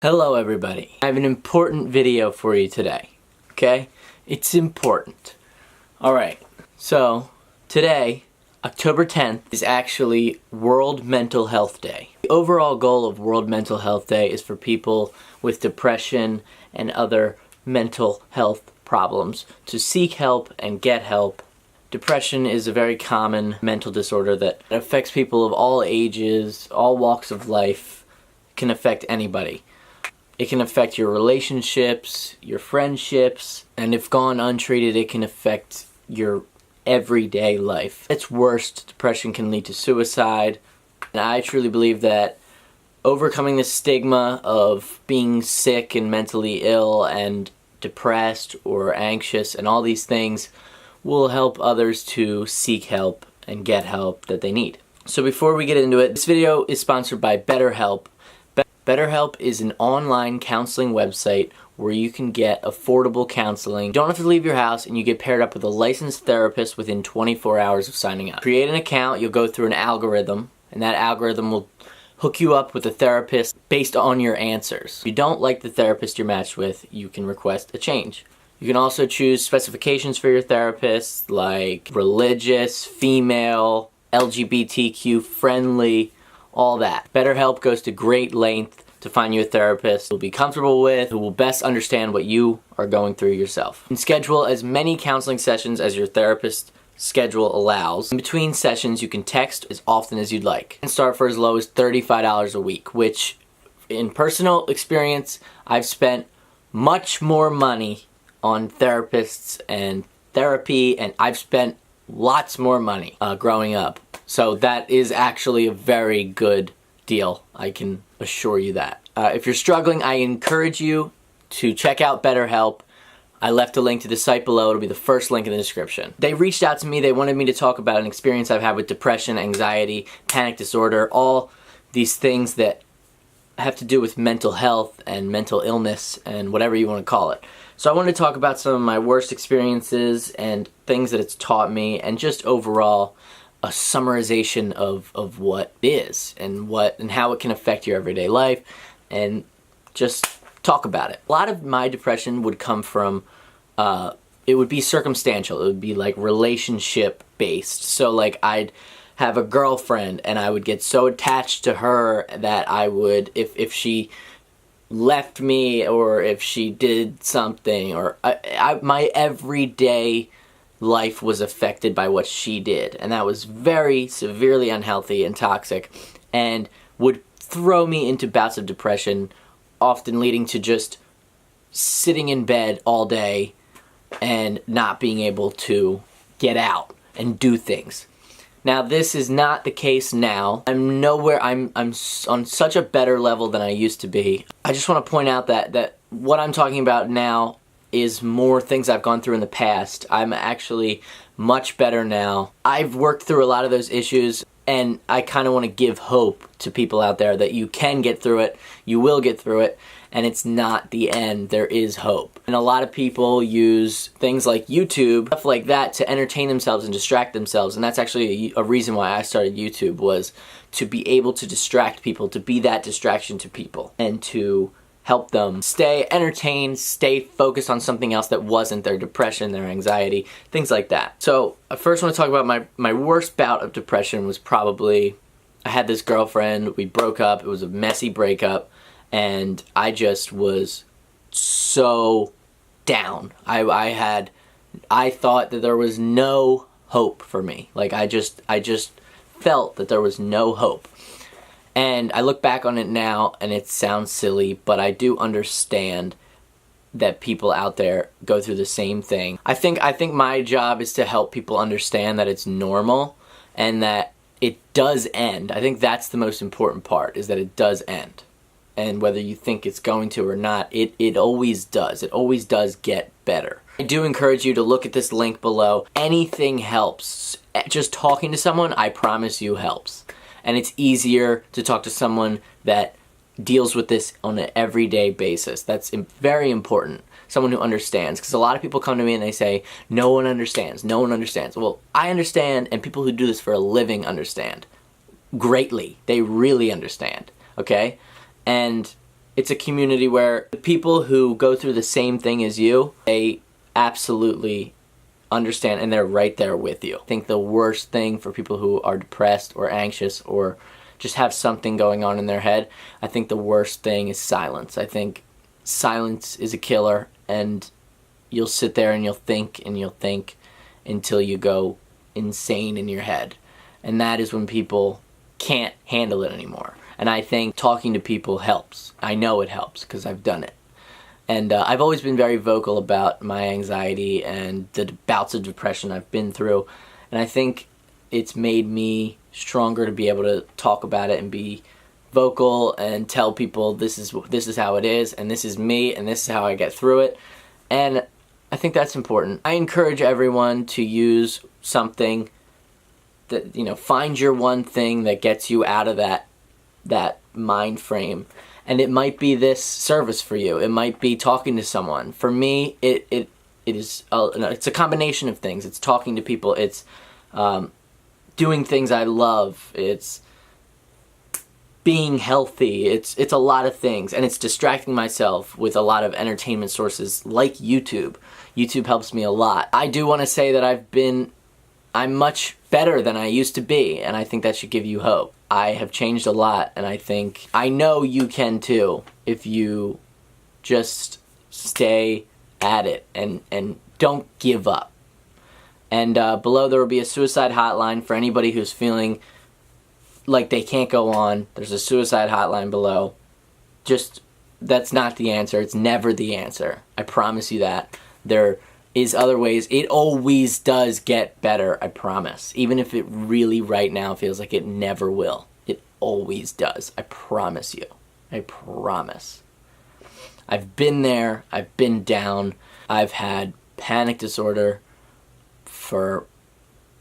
Hello everybody. I have an important video for you today, okay? It's important. Alright, so today, October 10th, is actually World Mental Health Day. The overall goal of World Mental Health Day is for people with depression and other mental health problems to seek help and get help. Depression is a very common mental disorder that affects people of all ages, all walks of life. It can affect anybody. It can affect your relationships, your friendships, and if gone untreated, it can affect your everyday life. At its worst, depression can lead to suicide, and I truly believe that overcoming the stigma of being sick and mentally ill and depressed or anxious and all these things will help others to seek help and get help that they need. So before we get into it, this video is sponsored by BetterHelp. BetterHelp is an online counseling website where you can get affordable counseling. You don't have to leave your house, and you get paired up with a licensed therapist within 24 hours of signing up. Create an account, you'll go through an algorithm, and that algorithm will hook you up with a therapist based on your answers. If you don't like the therapist you're matched with, you can request a change. You can also choose specifications for your therapist, like religious, female, LGBTQ friendly, all that. BetterHelp goes to great length to find you a therapist who will be comfortable with, who will best understand what you are going through yourself. You can schedule as many counseling sessions as your therapist's schedule allows. In between sessions, you can text as often as you'd like. And start for as low as $35 a week, which in personal experience, I've spent much more money on therapists and therapy, and I've spent lots more money growing up. So that is actually a very good deal. I can assure you that. If you're struggling, I encourage you to check out BetterHelp. I left a link to the site below. It'll be the first link in the description. They reached out to me. They wanted me to talk about an experience I've had with depression, anxiety, panic disorder, all these things that have to do with mental health and mental illness and whatever you want to call it. So I wanted to talk about some of my worst experiences and things that it's taught me, and just overall a summarization of what is and how it can affect your everyday life, and just talk about it. A lot of my depression would come from, it would be circumstantial. It would be like relationship based. So like I'd have a girlfriend and I would get so attached to her that I would, if she left me or if she did something, or my everyday life was affected by what she did, and that was very severely unhealthy and toxic, and would throw me into bouts of depression, often leading to just sitting in bed all day and not being able to get out and do things. Now, this is not the case now. I'm on such a better level than I used to be. I just want to point out that what I'm talking about now is more things I've gone through in the past. I'm actually much better now. I've worked through a lot of those issues, and I kind of want to give hope to people out there that you can get through it, you will get through it, and it's not the end. There is hope. And a lot of people use things like YouTube, stuff like that, to entertain themselves and distract themselves, and that's actually a reason why I started YouTube, was to be able to distract people, to be that distraction to people, and to help them stay entertained, stay focused on something else that wasn't their depression, their anxiety, things like that. So I first want to talk about my worst bout of depression was probably, I had this girlfriend, we broke up, it was a messy breakup, and I just was so down. I thought that there was no hope for me. Like I just felt that there was no hope. And I look back on it now, and it sounds silly, but I do understand that people out there go through the same thing. I think my job is to help people understand that it's normal and that it does end. I think that's the most important part, is that it does end. And whether you think it's going to or not, it always does. It always does get better. I do encourage you to look at this link below. Anything helps. Just talking to someone, I promise you, helps. And it's easier to talk to someone that deals with this on an everyday basis. That's very important. Someone who understands. Because a lot of people come to me and they say, no one understands, no one understands. Well, I understand, and people who do this for a living understand. Greatly. They really understand. Okay? And it's a community where the people who go through the same thing as you, they absolutely understand and they're right there with you. I think the worst thing for people who are depressed or anxious or just have something going on in their head, I think the worst thing is silence. I think silence is a killer, and you'll sit there and you'll think until you go insane in your head. And that is when people can't handle it anymore. And I think talking to people helps. I know it helps because I've done it. And I've always been very vocal about my anxiety and the bouts of depression I've been through. And I think it's made me stronger to be able to talk about it and be vocal and tell people this is how it is, and this is me, and this is how I get through it. And I think that's important. I encourage everyone to use something that, find your one thing that gets you out of that mind frame. And it might be this service for you. It might be talking to someone. For me, it's a combination of things. It's talking to people. It's doing things I love. It's being healthy. It's a lot of things. And it's distracting myself with a lot of entertainment sources like YouTube. YouTube helps me a lot. I do want to say that I'm much better than I used to be, and I think that should give you hope. I have changed a lot, and I know you can too if you just stay at it and don't give up. And below there will be a suicide hotline for anybody who's feeling like they can't go on. There's a suicide hotline below. That's not the answer. It's never the answer. I promise you that. There is other ways. It always does get better, I promise. Even if it really right now feels like it never will. It always does. I promise you. I promise. I've been there. I've been down. I've had panic disorder for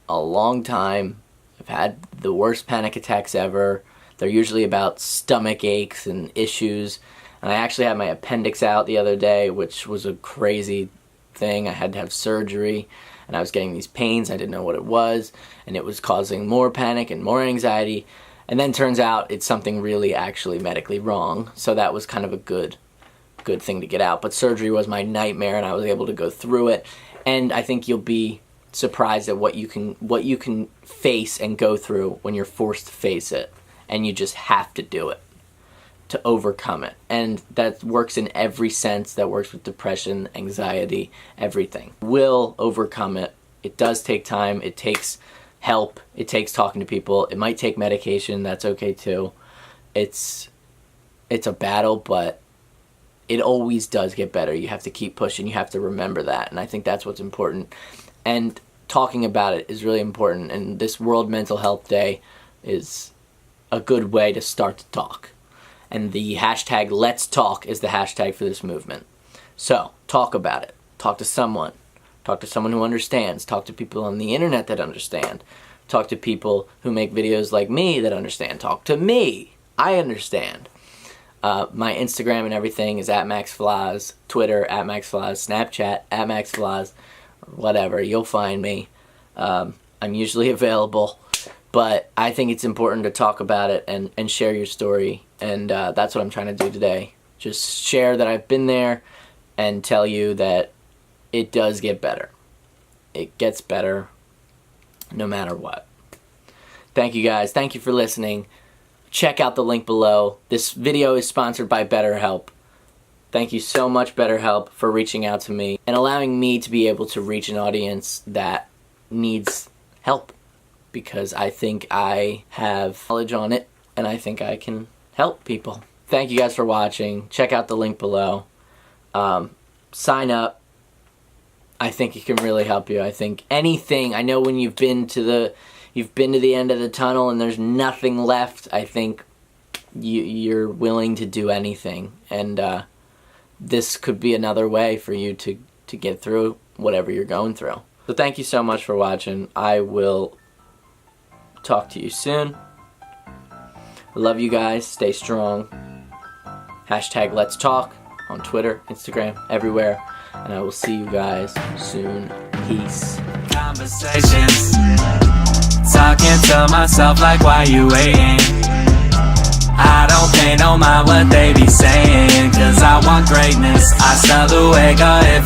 a long time. I've had the worst panic attacks ever. They're usually about stomach aches and issues. And I actually had my appendix out the other day, which was a crazy thing. I had to have surgery, and I was getting these pains. I didn't know what it was, and it was causing more panic and more anxiety. And then turns out it's something really actually medically wrong. So that was kind of a good thing to get out. But surgery was my nightmare, and I was able to go through it. And I think you'll be surprised at what you can face and go through when you're forced to face it, and you just have to do it to overcome it. And that works in every sense. That works with depression, anxiety, everything. We'll overcome it. It does take time. It takes help. It takes talking to people. It might take medication. That's okay too. It's a battle, but it always does get better. You have to keep pushing. You have to remember that. And I think that's what's important. And talking about it is really important. And this World Mental Health Day is a good way to start to talk. And the hashtag Let's Talk is the hashtag for this movement. So, talk about it. Talk to someone. Talk to someone who understands. Talk to people on the internet that understand. Talk to people who make videos like me that understand. Talk to me. I understand. My Instagram and everything is @MaxFlaws, Twitter @MaxFlaws, Snapchat @MaxFlaws, whatever. You'll find me. I'm usually available. But I think it's important to talk about it and share your story. And that's what I'm trying to do today. Just share that I've been there and tell you that it does get better. It gets better no matter what. Thank you guys. Thank you for listening. Check out the link below. This video is sponsored by BetterHelp. Thank you so much, BetterHelp, for reaching out to me and allowing me to be able to reach an audience that needs help. Because I think I have knowledge on it, and I think I can help people. Thank you guys for watching. Check out the link below. Sign up. I think it can really help you. I think anything. I know when you've been to the end of the tunnel and there's nothing left. I think you're willing to do anything, and this could be another way for you to get through whatever you're going through. So thank you so much for watching. I will talk to you soon. I love you guys. Stay strong. Hashtag Let's Talk on Twitter, Instagram, everywhere. And I will see you guys soon. Peace. Conversations. Talking to myself like, why you waiting? I don't pay no mind what they be saying, cause I want greatness. Hasta luego if